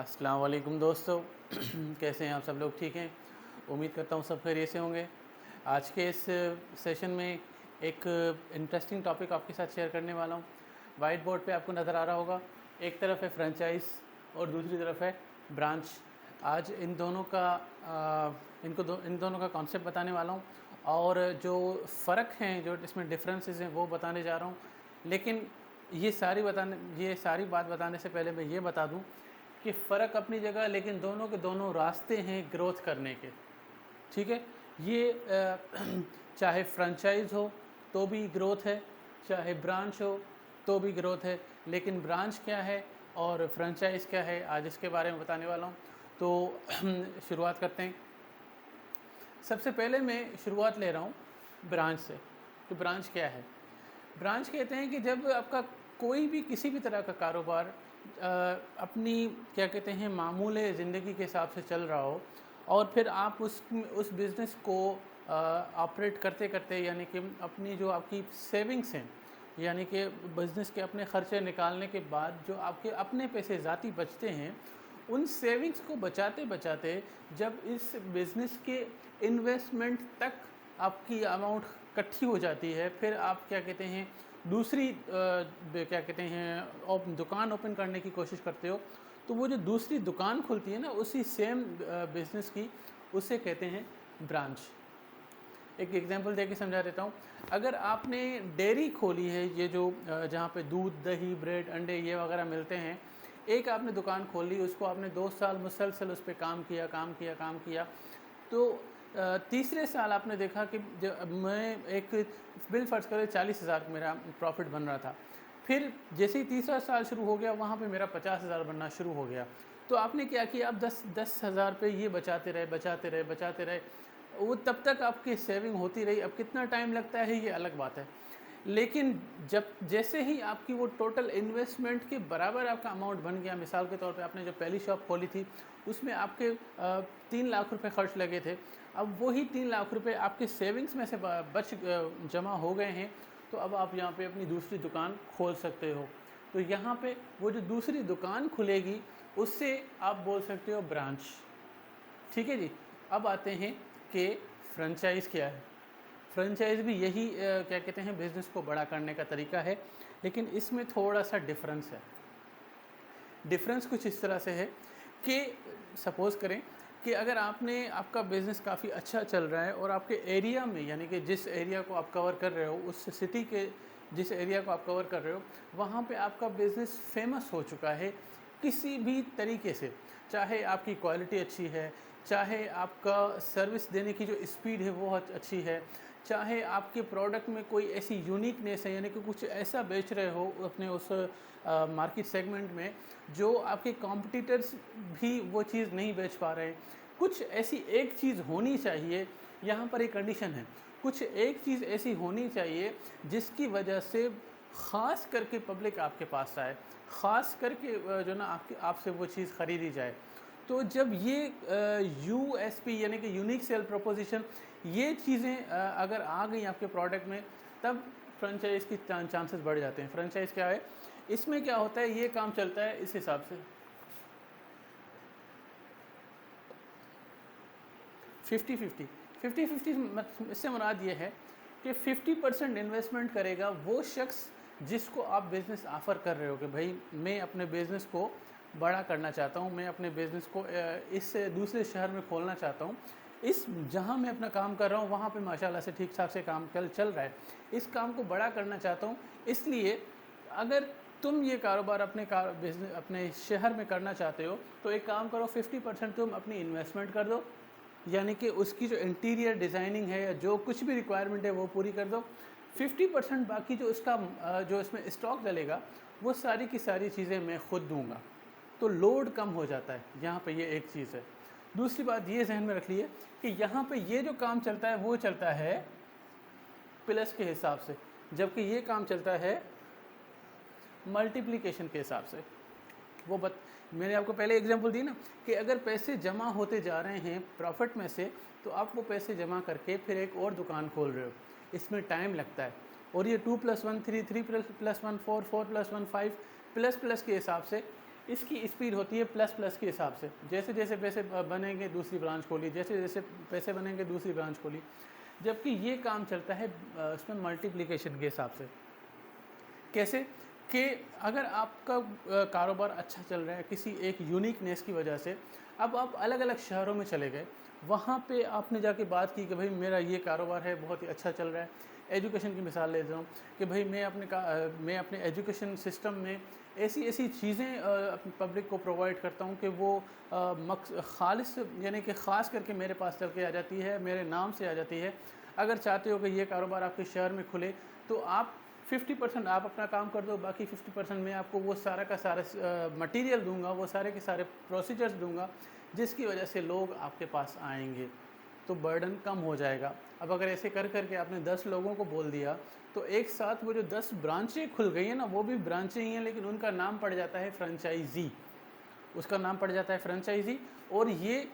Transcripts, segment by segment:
अस्सलाम वालेकुम दोस्तों। कैसे हैं आप सब लोग? ठीक हैं? उम्मीद करता हूँ सब खैरियत से होंगे। आज के इस सेशन में एक इंटरेस्टिंग टॉपिक आपके साथ शेयर करने वाला हूँ। वाइट बोर्ड पे आपको नज़र आ रहा होगा, एक तरफ है फ्रेंचाइज़ और दूसरी तरफ है ब्रांच। आज इन दोनों का इन दोनों का कॉन्सेप्ट बताने वाला हूँ और जो फ़र्क हैं, जो इसमें डिफरेंसेस हैं, वो बताने जा रहा हूँ। लेकिन ये सारी बात बताने से पहले मैं ये बता दूँ कि फ़र्क अपनी जगह, लेकिन दोनों के दोनों रास्ते हैं ग्रोथ करने के। ठीक है? ये चाहे फ्रेंचाइज़ हो तो भी ग्रोथ है, चाहे ब्रांच हो तो भी ग्रोथ है। लेकिन ब्रांच क्या है और फ्रेंचाइज़ क्या है, आज इसके बारे में बताने वाला हूँ। तो शुरुआत करते हैं। सबसे पहले मैं शुरुआत ले रहा हूँ ब्रांच से। तो ब्रांच क्या है? ब्रांच कहते हैं कि जब आपका कोई भी किसी भी तरह का कारोबार अपनी क्या कहते हैं मामूल ज़िंदगी के हिसाब से चल रहा हो और फिर आप उस बिज़नेस को ऑपरेट करते करते, यानी कि अपनी जो आपकी सेविंग्स हैं, यानी कि बिज़नेस के अपने ख़र्चे निकालने के बाद जो आपके अपने पैसे ज़ाती बचते हैं, उन सेविंग्स को बचाते बचाते जब इस बिज़नेस के इन्वेस्टमेंट तक आपकी अमाउंट इकट्ठी हो जाती है, फिर आप क्या कहते हैं दूसरी क्या कहते हैं दुकान ओपन करने की कोशिश करते हो, तो वो जो दूसरी दुकान खुलती है ना उसी सेम बिज़नेस की, उसे कहते हैं ब्रांच। एक एग्जांपल देके समझा देता हूँ। अगर आपने डेयरी खोली है, ये जो जहाँ पे दूध, दही, ब्रेड, अंडे ये वगैरह मिलते हैं, एक आपने दुकान खोल ली, उसको आपने 2 साल मुसलसल उस पे काम किया। तो तीसरे साल आपने देखा कि मैं एक बिल फ़र्ज़ करें 40,000 मेरा प्रॉफ़िट बन रहा था। फिर जैसे ही तीसरा साल शुरू हो गया, वहाँ पे मेरा 50,000 बनना शुरू हो गया। तो आपने क्या किया, आप 10,000 पे ये बचाते रहे। वो तब तक आपकी सेविंग होती रही। अब कितना टाइम लगता है ये अलग बात है। लेकिन जब जैसे ही आपकी वो टोटल इन्वेस्टमेंट के बराबर आपका अमाउंट बन गया, मिसाल के तौर पे आपने जो पहली शॉप खोली थी उसमें आपके 3 लाख रुपए खर्च लगे थे। अब वही 3 लाख रुपए आपके सेविंग्स में से जमा हो गए हैं, तो अब आप यहाँ पे अपनी दूसरी दुकान खोल सकते हो। तो यहाँ पे वो जो दूसरी दुकान खुलेगी उससे आप बोल सकते हो ब्रांच। ठीक है जी। अब आते हैं कि फ्रेंचाइज़ क्या है। फ्रेंचाइज़ भी यही क्या कहते हैं बिज़नेस को बड़ा करने का तरीका है, लेकिन इसमें थोड़ा-सा डिफ़रेंस है। डिफ़रेंस कुछ इस तरह से है कि सपोज़ करें कि अगर आपका बिज़नेस काफ़ी अच्छा चल रहा है और आपके एरिया में, यानी कि जिस एरिया को आप कवर कर रहे हो, उस सिटी के जिस एरिया को आप कवर कर रहे हो, वहाँ पे आपका बिज़नेस फ़ेमस हो चुका है किसी भी तरीके से। चाहे आपकी क्वालिटी अच्छी है, चाहे आपका सर्विस देने की जो स्पीड है वो अच्छी है, चाहे आपके प्रोडक्ट में कोई ऐसी यूनिकनेस है, यानी कि कुछ ऐसा बेच रहे हो अपने उस मार्केट सेगमेंट में जो आपके कॉम्पिटिटर्स भी वो चीज़ नहीं बेच पा रहे हैं। कुछ ऐसी एक चीज़ होनी चाहिए, यहाँ पर एक कंडीशन है, कुछ एक चीज़ ऐसी होनी चाहिए जिसकी वजह से ख़ास करके पब्लिक आपके पास आए, ख़ास करके जो ना आपसे वो चीज़ ख़रीदी जाए। तो जब ये यूएसपी यानी कि यूनिक सेल प्रोपोज़िशन, ये चीज़ें अगर आ गई आपके प्रोडक्ट में, तब फ्रेंचाइज़ की चांसेस बढ़ जाते हैं। फ्रेंचाइज़ क्या है? इसमें क्या होता है, ये काम चलता है इस हिसाब से 50-50। 50-50 इससे मुराद ये है कि 50% इन्वेस्टमेंट करेगा वो शख्स जिसको आप बिज़नेस ऑफ़र कर रहे हो कि भाई मैं अपने बिज़नेस को बड़ा करना चाहता हूँ, मैं अपने बिज़नेस को इस दूसरे शहर में खोलना चाहता हूँ। इस जहाँ मैं अपना काम कर रहा हूँ वहाँ पे माशाल्लाह से ठीक-ठाक से काम चल रहा है। इस काम को बड़ा करना चाहता हूँ, इसलिए अगर तुम ये कारोबार अपने शहर में करना चाहते हो, तो एक काम करो, 50% तुम अपनी इन्वेस्टमेंट कर दो, यानी कि उसकी जो इंटीरियर डिज़ाइनिंग है या जो कुछ भी रिक्वायरमेंट है वो पूरी कर दो। 50% बाकी जो इसका जो इसमें स्टॉक डलेगा, वो सारी की सारी चीज़ें मैं खुद दूँगा। तो लोड कम हो जाता है, यहाँ पे ये एक चीज़ है। दूसरी बात ये ज़हन में रख लिए कि यहाँ पे ये जो काम चलता है वो चलता है प्लस के हिसाब से, जबकि ये काम चलता है मल्टीप्लिकेशन के हिसाब से। मैंने आपको पहले एग्जांपल दी ना कि अगर पैसे जमा होते जा रहे हैं प्रॉफिट में से, तो आप वो पैसे जमा करके फिर एक और दुकान खोल रहे हो, इसमें टाइम लगता है। और ये 2 + 1 3, 3 + 1 4, 4 + 1 5, प्लस प्लस के हिसाब से इसकी स्पीड होती है प्लस प्लस के हिसाब से, जैसे जैसे पैसे बनेंगे दूसरी ब्रांच खोली, जैसे जैसे पैसे बनेंगे दूसरी ब्रांच खोली। जबकि ये काम चलता है उसमें मल्टीप्लिकेशन के हिसाब से। कैसे कि अगर आपका कारोबार अच्छा चल रहा है किसी एक यूनिकनेस की वजह से, अब आप अलग अलग शहरों में चले गए, वहाँ पे आपने जाके बात की कि भाई मेरा ये कारोबार है, बहुत ही अच्छा चल रहा है। एजुकेशन की मिसाल ले रहा हूँ कि भाई मैं अपने एजुकेशन सिस्टम में ऐसी ऐसी चीज़ें अपनी पब्लिक को प्रोवाइड करता हूँ कि वो खालिस यानी कि ख़ास करके मेरे पास चल के आ जाती है, मेरे नाम से आ जाती है। अगर चाहते हो कि ये कारोबार आपके शहर में खुले तो आप 50% आप अपना काम कर दो, बाकी 50% मैं आपको वो सारा का सारा मटेरियल दूंगा, वो सारे के सारे प्रोसीजर्स दूंगा, जिसकी वजह से लोग आपके पास आएंगे, तो बर्डन कम हो जाएगा। अब अगर ऐसे कर करके आपने 10 लोगों को बोल दिया तो एक साथ वो जो 10 ब्रांचें खुल गई हैं ना, वो भी ब्रांचें ही हैं लेकिन उनका नाम पड़ जाता है फ्रेंचाइजी, उसका नाम पड़ जाता है फ्रेंचाइजी। और ये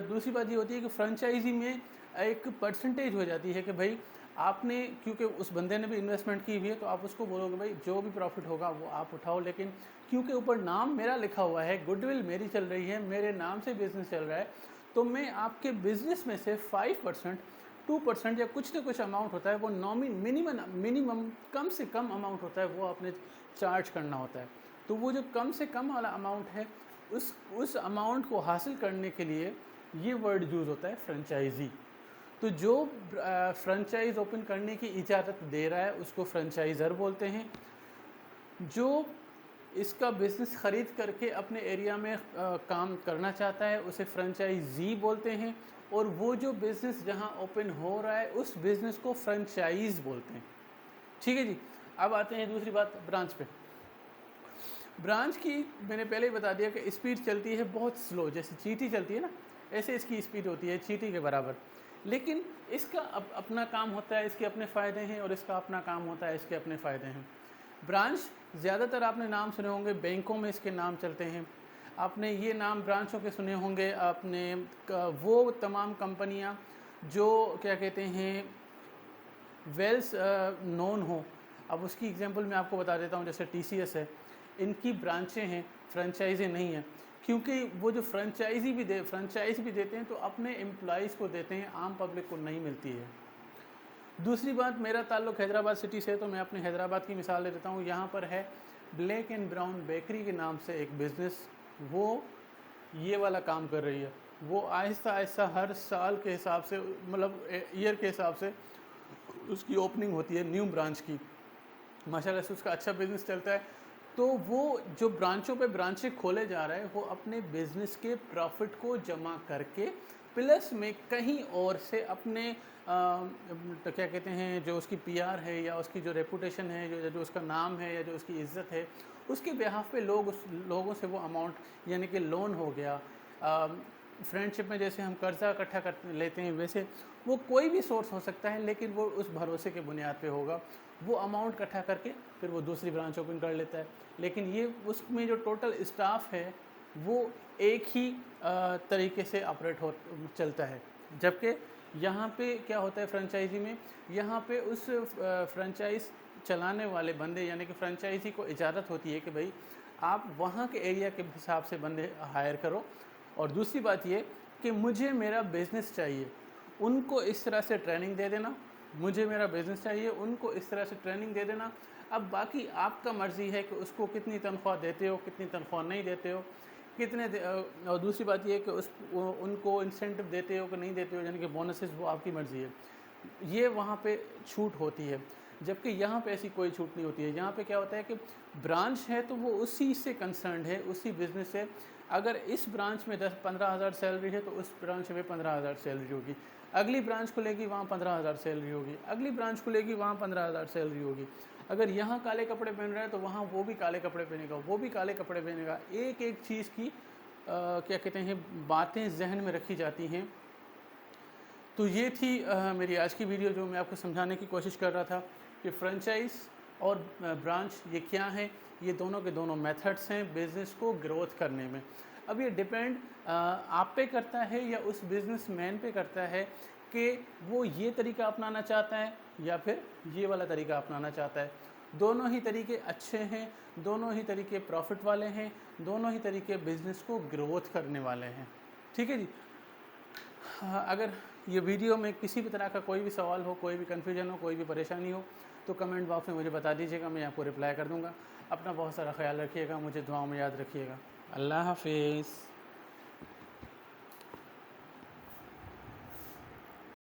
दूसरी बात ये होती है कि फ्रेंचाइजी में एक परसेंटेज हो जाती है कि भाई आपने, क्योंकि उस बंदे ने भी इन्वेस्टमेंट की हुई है, तो आप उसको बोलोगे भाई जो भी प्रॉफिट होगा वो आप उठाओ, लेकिन क्योंकि ऊपर नाम मेरा लिखा हुआ है, गुडविल मेरी चल रही है, मेरे नाम से बिज़नेस चल रहा है, तो मैं आपके बिज़नेस में से 5%, 2% या कुछ ना कुछ अमाउंट होता है, वो मिनिमम कम से कम अमाउंट होता है, वो आपने चार्ज करना होता है। तो वो जो कम से कम वाला अमाउंट है, उस अमाउंट को हासिल करने के लिए ये वर्ड यूज़ होता है फ्रेंचाइजी। तो जो फ्रेंचाइज ओपन करने की इजाज़त दे रहा है उसको फ्रेंचाइज़र बोलते हैं। जो इसका बिज़नेस ख़रीद करके अपने एरिया में काम करना चाहता है उसे फ्रेंचाइजी बोलते हैं। और वो जो बिज़नेस जहां ओपन हो रहा है उस बिज़नेस को फ्रेंचाइज बोलते हैं। ठीक है जी। अब आते हैं दूसरी बात, ब्रांच पे। ब्रांच की मैंने पहले ही बता दिया कि स्पीड चलती है बहुत स्लो, जैसे चींटी चलती है ना, ऐसे इसकी स्पीड होती है चींटी के बराबर। लेकिन इसका अपना काम होता है, इसके अपने फ़ायदे हैं, और इसका अपना काम होता है, इसके अपने फ़ायदे हैं। ब्रांच ज़्यादातर आपने नाम सुने होंगे, बैंकों में इसके नाम चलते हैं। आपने ये नाम ब्रांचों के सुने होंगे, आपने वो तमाम कंपनियां जो क्या कहते हैं वेल्स नोन हो। अब उसकी एग्जांपल मैं आपको बता देता हूँ, जैसे TCS है, इनकी ब्रांचें हैं, फ्रेंचाइजी नहीं है, क्योंकि वो जो फ्रेंचाइज भी देते हैं तो अपने एम्प्लॉइज़ को देते हैं, आम पब्लिक को नहीं मिलती है। दूसरी बात, मेरा ताल्लुक़ हैदराबाद सिटी से है, तो मैं अपने हैदराबाद की मिसाल ले देता हूँ। यहाँ पर है ब्लैक एंड ब्राउन बेकरी के नाम से एक बिज़नेस, वो ये वाला काम कर रही है। वो आहिस्ता आहिस्ता हर साल के हिसाब से, मतलब ईयर के हिसाब से उसकी ओपनिंग होती है न्यू ब्रांच की, माशाल्लाह से उसका अच्छा बिज़नेस चलता है। तो वो जो ब्रांचों पे ब्रांचें खोले जा रहे हैं, वो अपने बिज़नेस के प्रॉफिट को जमा करके प्लस में कहीं और से अपने तो क्या कहते हैं, जो उसकी PR है या उसकी जो रेपुटेशन है, जो उसका नाम है या जो उसकी इज़्ज़त है, उसके बिहाफ पे लोगों से वो अमाउंट, यानी कि लोन हो गया, फ्रेंडशिप में जैसे हम कर्ज़ा इकट्ठा कर लेते हैं, वैसे वो कोई भी सोर्स हो सकता है, लेकिन वो उस भरोसे के बुनियाद पे होगा। वो अमाउंट इकट्ठा करके फिर वो दूसरी ब्रांच ओपन कर लेता है। लेकिन ये उसमें जो टोटल स्टाफ है वो एक ही तरीके से ऑपरेट चलता है। जबकि यहाँ पे क्या होता है फ्रेंचाइजी में, यहाँ पे उस फ्रेंचाइज चलाने वाले बंदे, यानी कि फ्रेंचाइजी को इजाज़त होती है कि भाई आप वहाँ के एरिया के हिसाब से बंदे हायर करो। और दूसरी बात ये कि मुझे मेरा बिज़नेस चाहिए, उनको इस तरह से ट्रेनिंग दे देना, मुझे मेरा बिज़नेस चाहिए, उनको इस तरह से ट्रेनिंग दे देना। अब बाकी आपका मर्ज़ी है कि उसको कितनी तनख्वाह देते हो, कितनी तनख्वाह नहीं देते हो, और दूसरी बात ये है कि उनको इंसेंटिव देते हो कि नहीं देते हो, यानी कि बोनसेस, वो आपकी मर्ज़ी है। ये वहाँ पे छूट होती है, जबकि यहाँ पे ऐसी कोई छूट नहीं होती है। यहाँ पे क्या होता है कि ब्रांच है तो वो उसी से कंसर्न्ड है, उसी बिज़नेस से। अगर इस ब्रांच में 10-15 हज़ार सैलरी है तो उस ब्रांच में 15 हज़ार सैलरी होगी। अगली ब्रांच खुलेगी वहाँ 15 हज़ार सैलरी होगी, अगली ब्रांच खुलेगी वहाँ 15 हज़ार सैलरी होगी। अगर यहाँ काले कपड़े पहन रहे हैं तो वहाँ वो भी काले कपड़े पहनेगा, वो भी काले कपड़े पहनेगा। एक एक चीज़ की क्या कहते हैं, बातें जहन में रखी जाती हैं। तो ये थी मेरी आज की वीडियो, जो मैं आपको समझाने की कोशिश कर रहा था कि फ्रेंचाइज़ और ब्रांच ये क्या है। ये दोनों के दोनों मेथड्स हैं बिज़नेस को ग्रोथ करने में। अब ये डिपेंड आप पे करता है या उस बिज़नेसमैन पे करता है कि वो ये तरीका अपनाना चाहता है या फिर ये वाला तरीका अपनाना चाहता है। दोनों ही तरीके अच्छे हैं, दोनों ही तरीके प्रॉफिट वाले हैं, दोनों ही तरीके बिज़नेस को ग्रोथ करने वाले हैं। ठीक है जी। हाँ, अगर ये वीडियो में किसी भी तरह का कोई भी सवाल हो, कोई भी कन्फ्यूजन हो, कोई भी परेशानी हो तो कमेंट बॉक्स में मुझे बता दीजिएगा, मैं आपको रिप्लाई कर दूँगा। अपना बहुत सारा ख्याल रखिएगा, मुझे दुआओं में याद रखिएगा। अल्लाह हाफ़िज़।